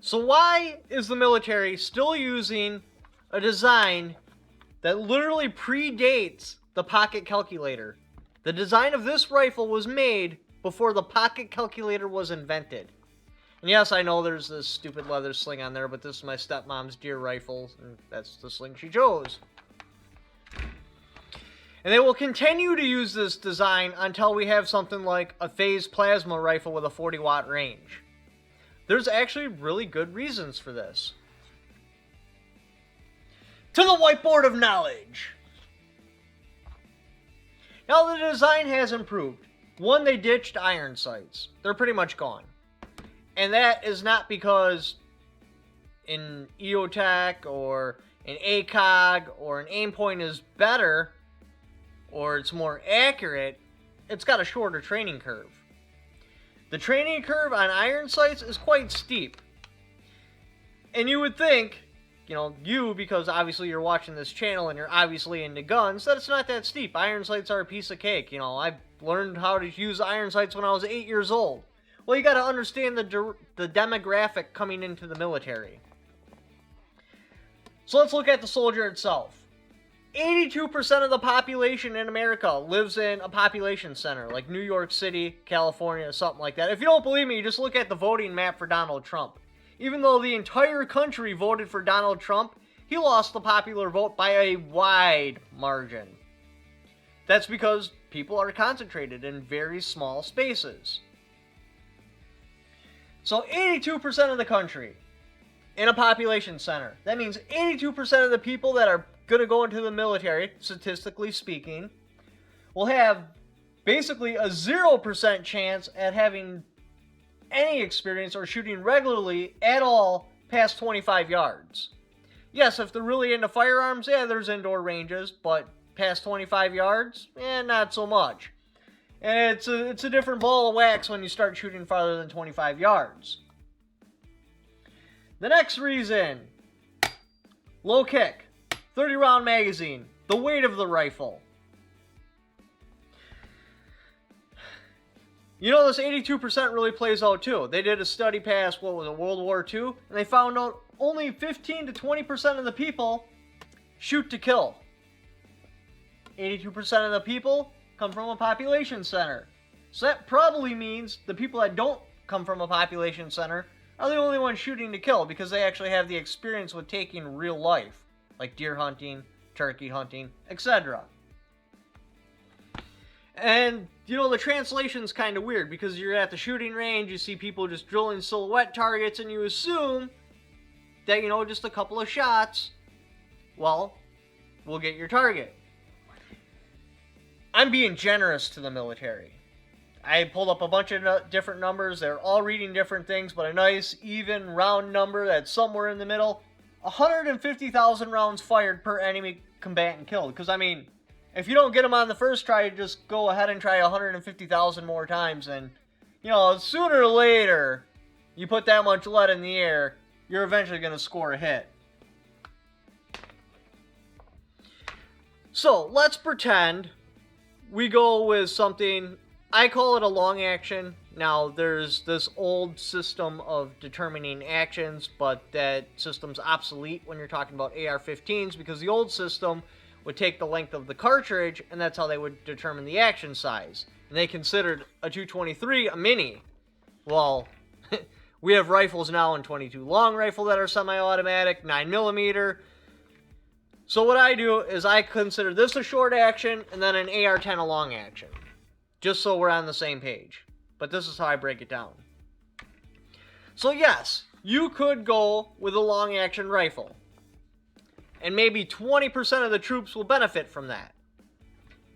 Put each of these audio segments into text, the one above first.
So why is the military still using a design that literally predates the pocket calculator? The design of this rifle was made before the pocket calculator was invented. And yes, I know there's this stupid leather sling on there, but this is my stepmom's deer rifle, and that's the sling she chose. And they will continue to use this design until we have something like a phased plasma rifle with a 40-watt range. There's actually really good reasons for this. To the whiteboard of knowledge. Now the design has improved. One, they ditched iron sights. They're pretty much gone. And that is not because an EOTech or an ACOG or an aim point is better or it's more accurate. It's got a shorter training curve. The training curve on iron sights is quite steep. And you would think, because obviously you're watching this channel and you're obviously into guns, that it's not that steep. Iron sights are a piece of cake. I learned how to use iron sights when I was 8 years old. Well, you got to understand the demographic coming into the military. So let's look at the soldier itself. 82% of the population in America lives in a population center, like New York City, California, something like that. If you don't believe me, just look at the voting map for Donald Trump. Even though the entire country voted for Donald Trump, he lost the popular vote by a wide margin. That's because people are concentrated in very small spaces. So 82% of the country in a population center. That means 82% of the people that are going to go into the military, statistically speaking, will have basically a 0% chance at having any experience or shooting regularly at all past 25 yards. Yes, if they're really into firearms, yeah, there's indoor ranges, but past 25 yards, not so much. And it's a different ball of wax when you start shooting farther than 25 yards. The next reason, low kick, 30-round magazine, the weight of the rifle. This 82% really plays out too. They did a study past, World War II, and they found out only 15 to 20% of the people shoot to kill. 82% of the people come from a population center. So that probably means the people that don't come from a population center are the only ones shooting to kill because they actually have the experience with taking real life, like deer hunting, turkey hunting, etc. And, the translation's kind of weird because you're at the shooting range, you see people just drilling silhouette targets, and you assume that, just a couple of shots, will get your target. I'm being generous to the military. I pulled up a bunch of different numbers. They're all reading different things, but a nice, even, round number that's somewhere in the middle. 150,000 rounds fired per enemy combatant killed. Because, if you don't get them on the first try, just go ahead and try 150,000 more times. And, sooner or later, you put that much lead in the air, you're eventually going to score a hit. So, let's pretend we go with something, I call it a long action. Now, there's this old system of determining actions, but that system's obsolete when you're talking about AR-15s because the old system would take the length of the cartridge, and that's how they would determine the action size. And they considered a 223 a mini. Well, we have rifles now in 22 long rifle that are semi-automatic, 9mm. So what I do is I consider this a short action and then an AR-10 a long action. Just so we're on the same page. But this is how I break it down. So yes, you could go with a long action rifle. And maybe 20% of the troops will benefit from that.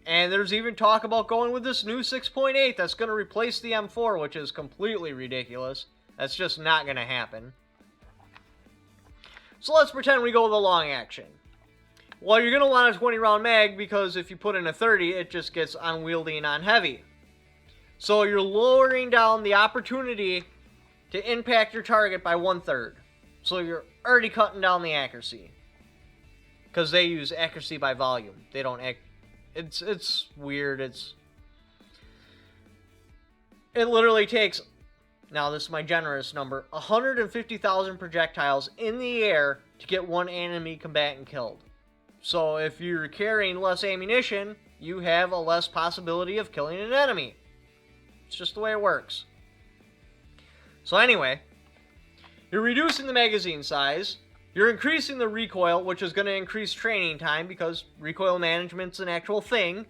And there's even talk about going with this new 6.8 that's going to replace the M4, which is completely ridiculous. That's just not going to happen. So let's pretend we go with a long action. Well, you're going to want a 20-round mag because if you put in a 30, it just gets unwieldy and unheavy. So you're lowering down the opportunity to impact your target by 1/3. So you're already cutting down the accuracy. Because they use accuracy by volume. They don't it's weird. It literally takes now this is my generous number, 150,000 projectiles in the air to get one enemy combatant killed. So if you're carrying less ammunition, you have a less possibility of killing an enemy. It's just the way it works. So anyway, you're reducing the magazine size, you're increasing the recoil, which is going to increase training time because recoil management's an actual thing.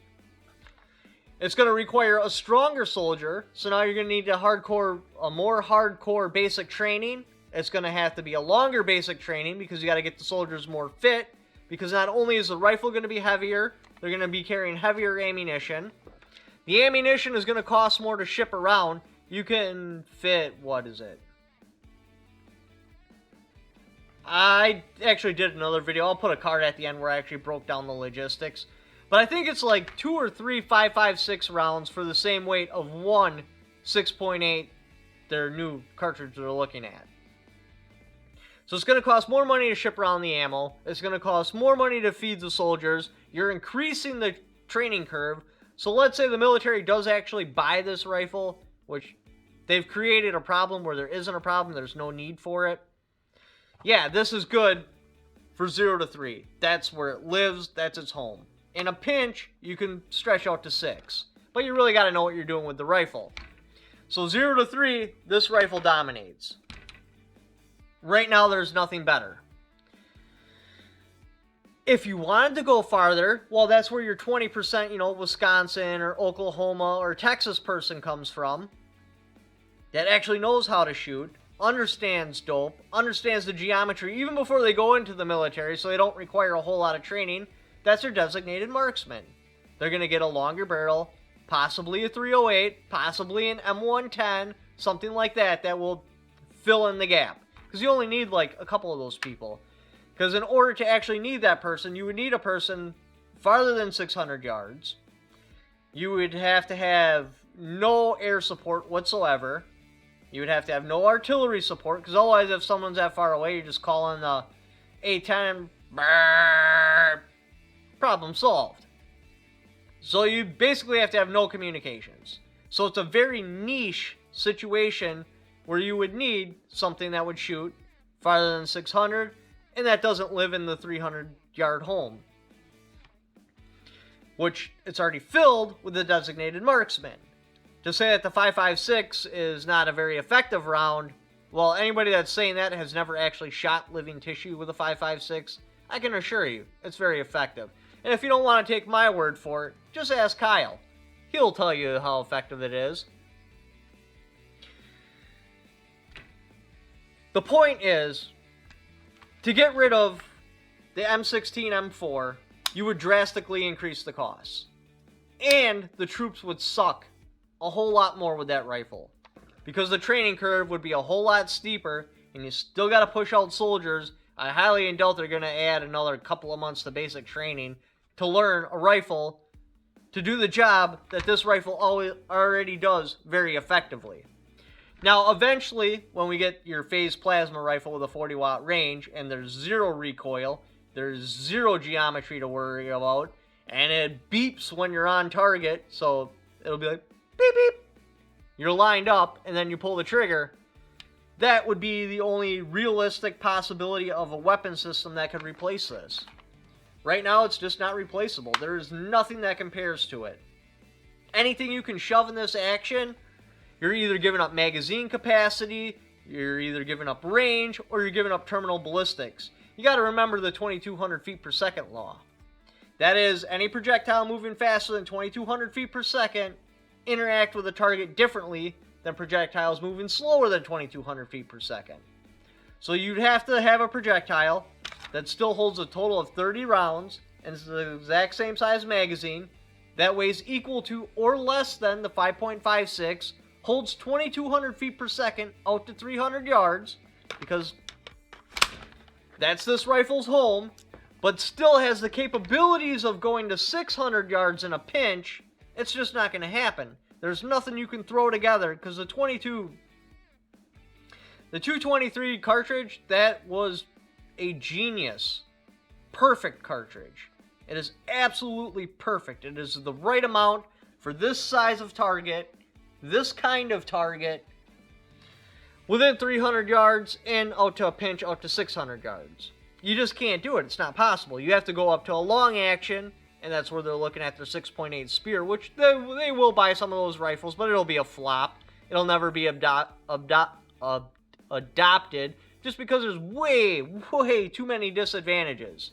It's going to require a stronger soldier, so now you're going to need a more hardcore basic training. It's going to have to be a longer basic training because you got to get the soldiers more fit, because not only is the rifle going to be heavier, they're going to be carrying heavier ammunition. The ammunition is going to cost more to ship around. You can fit, what is it? I actually did another video. I'll put a card at the end where I actually broke down the logistics. But I think it's like 2 or 3 5.56 rounds for the same weight of one 6.8, their new cartridge they're looking at. So it's going to cost more money to ship around the ammo. It's going to cost more money to feed the soldiers. You're increasing the training curve. So let's say the military does actually buy this rifle, which they've created a problem where there isn't a problem. There's no need for it. Yeah, this is good for 0 to 3. That's where it lives. That's its home. In a pinch, you can stretch out to 6. But you really got to know what you're doing with the rifle. So 0 to 3, this rifle dominates. Right now, there's nothing better. If you wanted to go farther, well, that's where your 20%, Wisconsin or Oklahoma or Texas person comes from. That actually knows how to shoot, understands dope, understands the geometry even before they go into the military, so they don't require a whole lot of training. That's their designated marksman. They're going to get a longer barrel, possibly a 308, possibly an M110, something like that will fill in the gap. Because you only need like a couple of those people. Because in order to actually need that person, you would need a person farther than 600 yards. You would have to have no air support whatsoever. You would have to have no artillery support, because otherwise if someone's that far away, you're just calling the A-10, brrr, problem solved. So you basically have to have no communications. So it's a very niche situation where you would need something that would shoot farther than 600, and that doesn't live in the 300-yard home. Which it's already filled with the designated marksman. To say that the 5.56 is not a very effective round, well, anybody that's saying that has never actually shot living tissue with a 5.56. I can assure you, it's very effective. And if you don't want to take my word for it, just ask Kyle. He'll tell you how effective it is. The point is, to get rid of the M16 M4, you would drastically increase the costs. And the troops would suck a whole lot more with that rifle. Because the training curve would be a whole lot steeper, and you still got to push out soldiers. I highly doubt they're going to add another couple of months to basic training to learn a rifle to do the job that this rifle already does very effectively. Now, eventually, when we get your phased plasma rifle with a 40-watt range, and there's 0 recoil, there's 0 geometry to worry about, and it beeps when you're on target, so it'll be like, beep, beep. You're lined up, and then you pull the trigger. That would be the only realistic possibility of a weapon system that could replace this. Right now, it's just not replaceable. There is nothing that compares to it. Anything you can shove in this action, you're either giving up magazine capacity, you're either giving up range, or you're giving up terminal ballistics. You got to remember the 2200 feet per second law. That is, any projectile moving faster than 2200 feet per second interact with a target differently than projectiles moving slower than 2200 feet per second. So you'd have to have a projectile that still holds a total of 30 rounds and is the exact same size magazine, that weighs equal to or less than the 5.56, holds 2200 feet per second out to 300 yards, because that's this rifle's home, but still has the capabilities of going to 600 yards in a pinch. It's just not going to happen. There's nothing you can throw together, because the 223 cartridge, that was a genius. Perfect cartridge. It is absolutely perfect. It is the right amount for this size of target, this kind of target. within 300 yards and out to a pinch out to 600 yards. You just can't do it. It's not possible. You have to go up to a long action, and that's where they're looking at their 6.8 spear, which they will buy some of those rifles, but it'll be a flop. It'll never be adopted just because there's way too many disadvantages.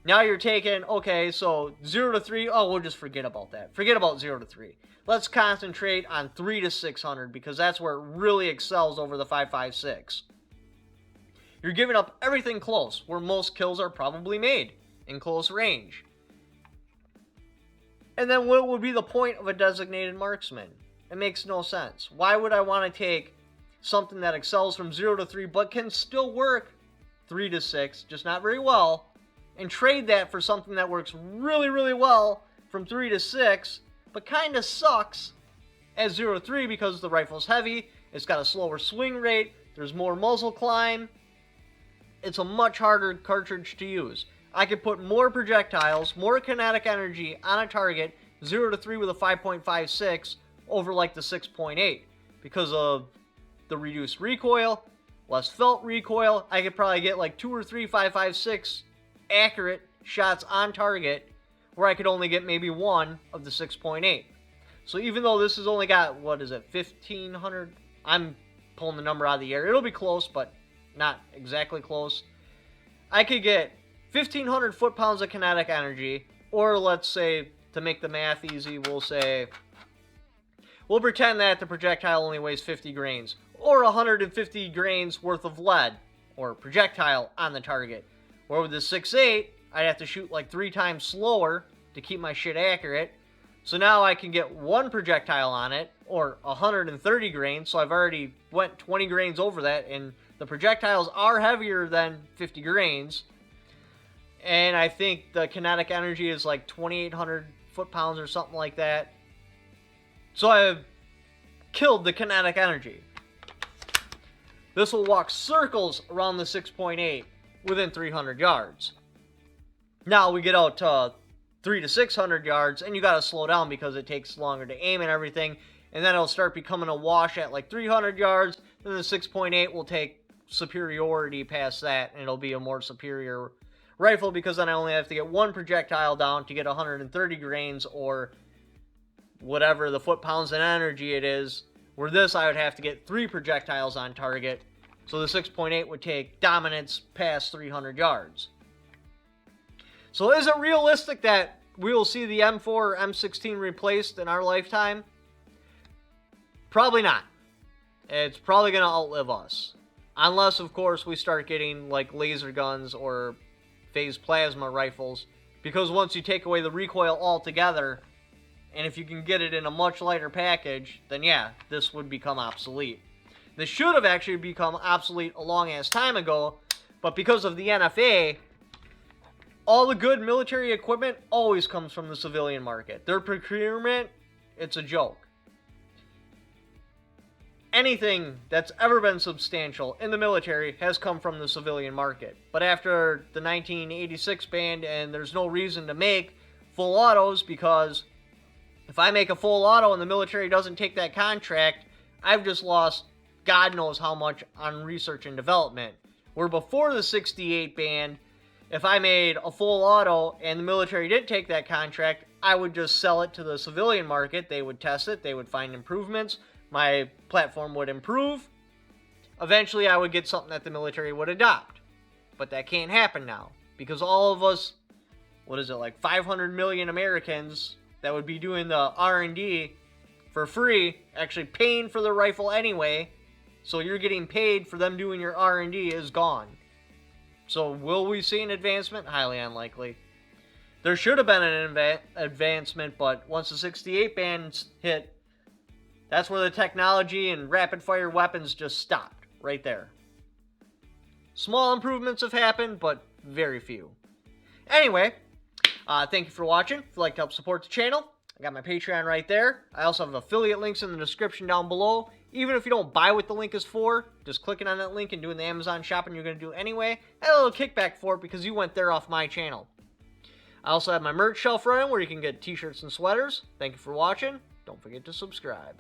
Now you're taking, okay, so 0 to 3, oh, we'll just forget about that. Forget about 0 to 3. Let's concentrate on 3 to 600 because that's where it really excels over the 5.56. You're giving up everything close, where most kills are probably made, in close range. And then what would be the point of a designated marksman? It makes no sense. Why would I want to take something that excels from 0 to 3 but can still work 3 to 6, just not very well, and trade that for something that works really well from 3 to 6, but kind of sucks at 0 to 3 because the rifle's heavy, it's got a slower swing rate, there's more muzzle climb. It's a much harder cartridge to use. I could put more projectiles, more kinetic energy on a target, 0 to 3 with a 5.56 over like the 6.8 because of the reduced recoil, less felt recoil. I could probably get like 2 or 3 5.56 accurate shots on target where I could only get maybe one of the 6.8. So even though this has only got, what is it, 1,500? I'm pulling the number out of the air. It'll be close, but not exactly close. I could get 1,500 foot-pounds of kinetic energy, or let's say, to make the math easy, we'll pretend that the projectile only weighs 50 grains, or 150 grains worth of lead, or projectile on the target. Where with the 6.8, I'd have to shoot like 3 times slower to keep my shit accurate. So now I can get one projectile on it, or 130 grains, so I've already went 20 grains over that, and the projectiles are heavier than 50 grains. And I think the kinetic energy is like 2,800 foot-pounds or something like that. So I've killed the kinetic energy. This will walk circles around the 6.8 within 300 yards. Now we get out to 3 to 600 yards, and you got to slow down because it takes longer to aim and everything. And then it'll start becoming a wash at like 300 yards. Then the 6.8 will take superiority past that, and it'll be a more superior rifle because then I only have to get one projectile down to get 130 grains or whatever the foot-pounds in energy it is. Where this, I would have to get 3 projectiles on target. So the 6.8 would take dominance past 300 yards. So is it realistic that we will see the M4 or M16 replaced in our lifetime? Probably not. It's probably going to outlive us. Unless, of course, we start getting like laser guns or phased plasma rifles. Because once you take away the recoil altogether, and if you can get it in a much lighter package, then yeah, this would become obsolete. This should have actually become obsolete a long-ass time ago, but because of the NFA, all the good military equipment always comes from the civilian market. Their procurement, it's a joke. Anything that's ever been substantial in the military has come from the civilian market. But after the 1986 ban, and there's no reason to make full autos, because if I make a full auto and the military doesn't take that contract, I've just lost God knows how much on research and development. Where before the 68 ban, if I made a full auto and the military didn't take that contract, I would just sell it to the civilian market. They would test it. They would find improvements. My platform would improve. Eventually, I would get something that the military would adopt. But that can't happen now. Because all of us, like 500 million Americans that would be doing the R&D for free, actually paying for the rifle anyway, so you're getting paid for them doing your R&D, is gone. So will we see an advancement? Highly unlikely. There should have been an advancement, but once the 68 bans hit, that's where the technology and rapid-fire weapons just stopped, right there. Small improvements have happened, but very few. Anyway, thank you for watching. If you'd like to help support the channel, I got my Patreon right there. I also have affiliate links in the description down below. Even if you don't buy what the link is for, just clicking on that link and doing the Amazon shopping you're going to do anyway, I have a little kickback for it because you went there off my channel. I also have my merch shelf running where you can get t-shirts and sweaters. Thank you for watching. Don't forget to subscribe.